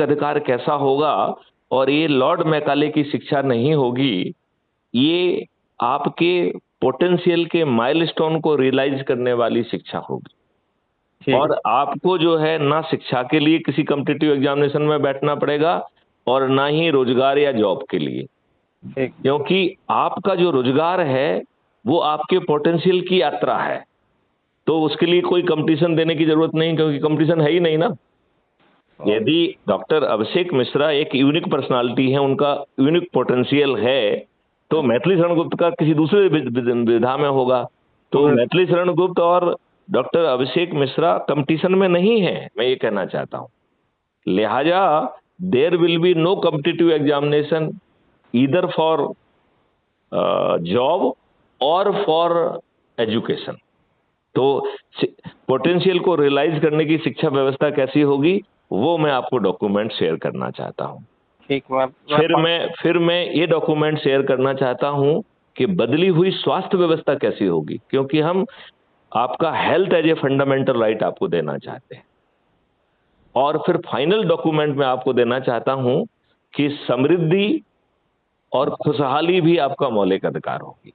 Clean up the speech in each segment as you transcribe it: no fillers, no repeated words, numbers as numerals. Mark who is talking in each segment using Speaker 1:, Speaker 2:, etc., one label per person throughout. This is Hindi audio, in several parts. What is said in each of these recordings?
Speaker 1: अधिकार कैसा होगा, और ये लॉर्ड मैकाले की शिक्षा नहीं होगी, ये आपके पोटेंशियल के माइलस्टोन को रियलाइज करने वाली शिक्षा होगी।
Speaker 2: ठीक
Speaker 1: और आपको जो है ना शिक्षा के लिए किसी कॉम्पिटिटिव एग्जामिनेशन में बैठना पड़ेगा और ना ही रोजगार या जॉब के लिए,
Speaker 2: ठीक
Speaker 1: क्योंकि आपका जो रोजगार है वो आपके पोटेंशियल की यात्रा है। तो उसके लिए कोई कंपटीशन देने की जरूरत नहीं, क्योंकि कंपटीशन है ही नहीं ना। यदि डॉक्टर अभिषेक मिश्रा एक यूनिक पर्सनालिटी है, उनका यूनिक पोटेंशियल है, तो मैथिली शरण गुप्त का किसी दूसरे विधा में होगा। तो मैथिली शरण गुप्त और डॉक्टर अभिषेक मिश्रा कंपटीशन में नहीं है, मैं ये कहना चाहता हूं। लिहाजा there will be no competitive examination either for job or for education. तो पोटेंशियल को रियलाइज करने की शिक्षा व्यवस्था कैसी होगी, वो मैं आपको डॉक्यूमेंट शेयर करना चाहता हूं।
Speaker 2: ठीक
Speaker 1: फिर मैं ये डॉक्यूमेंट शेयर करना चाहता हूं कि बदली हुई स्वास्थ्य व्यवस्था कैसी होगी, क्योंकि हम आपका health as a fundamental right आपको देना चाहते हैं। और फिर फाइनल डॉक्यूमेंट में आपको देना चाहता हूं कि समृद्धि और खुशहाली भी आपका मौलिक अधिकार होगी।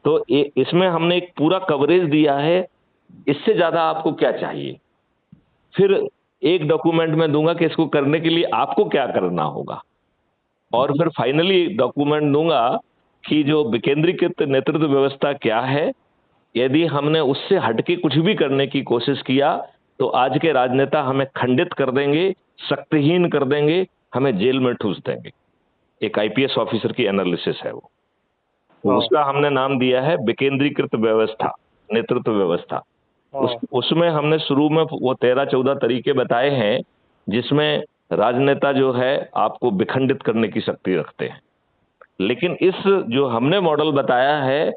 Speaker 1: तो इसमें हमने एक पूरा कवरेज दिया है, इससे ज्यादा आपको क्या चाहिए। फिर एक डॉक्यूमेंट में दूंगा कि इसको करने के लिए आपको क्या करना होगा, और फिर फाइनली डॉक्यूमेंट दूंगा कि जो विकेंद्रीकृत नेतृत्व व्यवस्था क्या है। यदि हमने उससे हटके कुछ भी करने की कोशिश किया तो आज के राजनेता हमें खंडित कर देंगे, शक्तिहीन कर देंगे, हमें जेल में ठूस देंगे। एक आईपीएस ऑफिसर की एनालिसिस है वो। तो उसका हमने नाम दिया है विकेंद्रीकृत व्यवस्था, नेतृत्व व्यवस्था। उसमें हमने शुरू में वो 13-14 तरीके बताए हैं, जिसमें राजनेता जो है आपको विखंडित करने की शक्ति रखते हैं। लेकिन इस जो हमने मॉडल बताया है,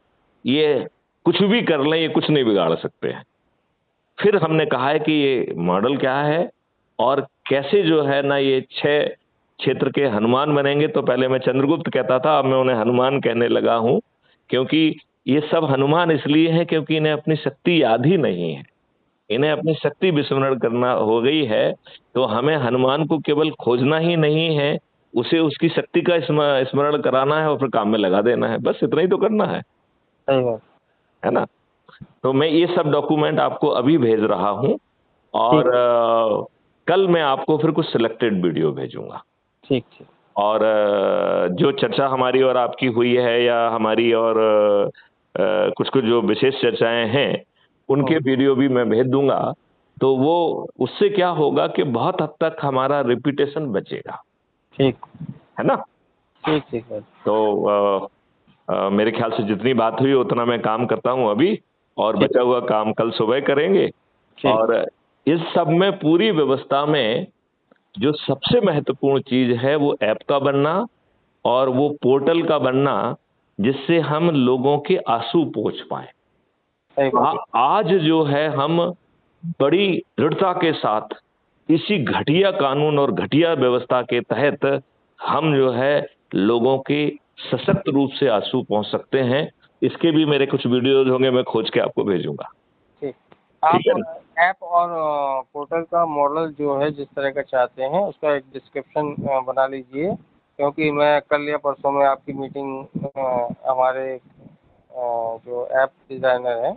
Speaker 1: ये कुछ भी कर लें, ये कुछ नहीं बिगाड़ सकते हैं। फिर हमने कहा है कि ये मॉडल क्या है और कैसे जो है ना ये 6 क्षेत्र के हनुमान बनेंगे। तो पहले मैं चंद्रगुप्त कहता था, अब मैं उन्हें हनुमान कहने लगा हूं, क्योंकि ये सब हनुमान इसलिए हैं क्योंकि इन्हें अपनी शक्ति याद ही नहीं है, इन्हें अपनी शक्ति विस्मरण करना हो गई है। तो हमें हनुमान को केवल खोजना ही नहीं है, उसे उसकी शक्ति का स्मरण कराना है और फिर काम में लगा देना है, बस इतना ही तो करना है ना। तो मैं ये सब डॉक्यूमेंट आपको अभी भेज रहा हूं, और कल मैं आपको फिर कुछ सिलेक्टेड वीडियो भेजूंगा।
Speaker 2: ठीक।
Speaker 1: और जो चर्चा हमारी और आपकी हुई है, या हमारी और कुछ कुछ जो विशेष चर्चाएं हैं, उनके वीडियो भी मैं भेज दूंगा। तो वो उससे क्या होगा कि बहुत हद तक हमारा रिपीटेशन बचेगा।
Speaker 2: ठीक
Speaker 1: है ना।
Speaker 2: ठीक
Speaker 1: तो मेरे ख्याल से जितनी बात हुई उतना मैं काम करता हूं अभी, और बचा हुआ काम कल सुबह करेंगे। और इस सब में पूरी व्यवस्था में जो सबसे महत्वपूर्ण चीज है वो ऐप का बनना और वो पोर्टल का बनना, जिससे हम लोगों के आंसू पोंछ पाए। आज जो है हम बड़ी दृढ़ता के साथ इसी घटिया कानून और घटिया व्यवस्था के तहत हम जो है लोगों के सशक्त रूप से आंसू पहुंच सकते हैं। इसके भी मेरे कुछ वीडियोज होंगे, मैं खोज के आपको भेजूंगा।
Speaker 2: ठीक। आप ऐप और पोर्टल का मॉडल जो है जिस तरह का चाहते हैं उसका एक डिस्क्रिप्शन बना लीजिए, क्योंकि मैं कल या परसों में आपकी मीटिंग हमारे जो ऐप डिज़ाइनर हैं,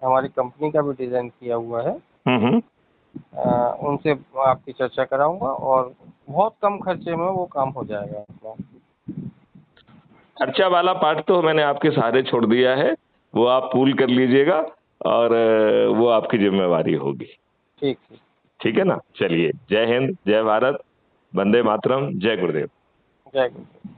Speaker 2: हमारी कंपनी का भी डिज़ाइन किया हुआ है, उनसे आपकी चर्चा कराऊंगा और बहुत कम खर्चे में वो काम हो जाएगा आपका।
Speaker 1: खर्चा वाला पार्ट तो मैंने आपके सहारे छोड़ दिया है, वो आप पूल कर लीजिएगा और वो आपकी जिम्मेवारी होगी। ठीक है ना। चलिए, जय हिंद, जय भारत, वंदे मातरम, जय गुरुदेव।
Speaker 2: जय गुरुदेव।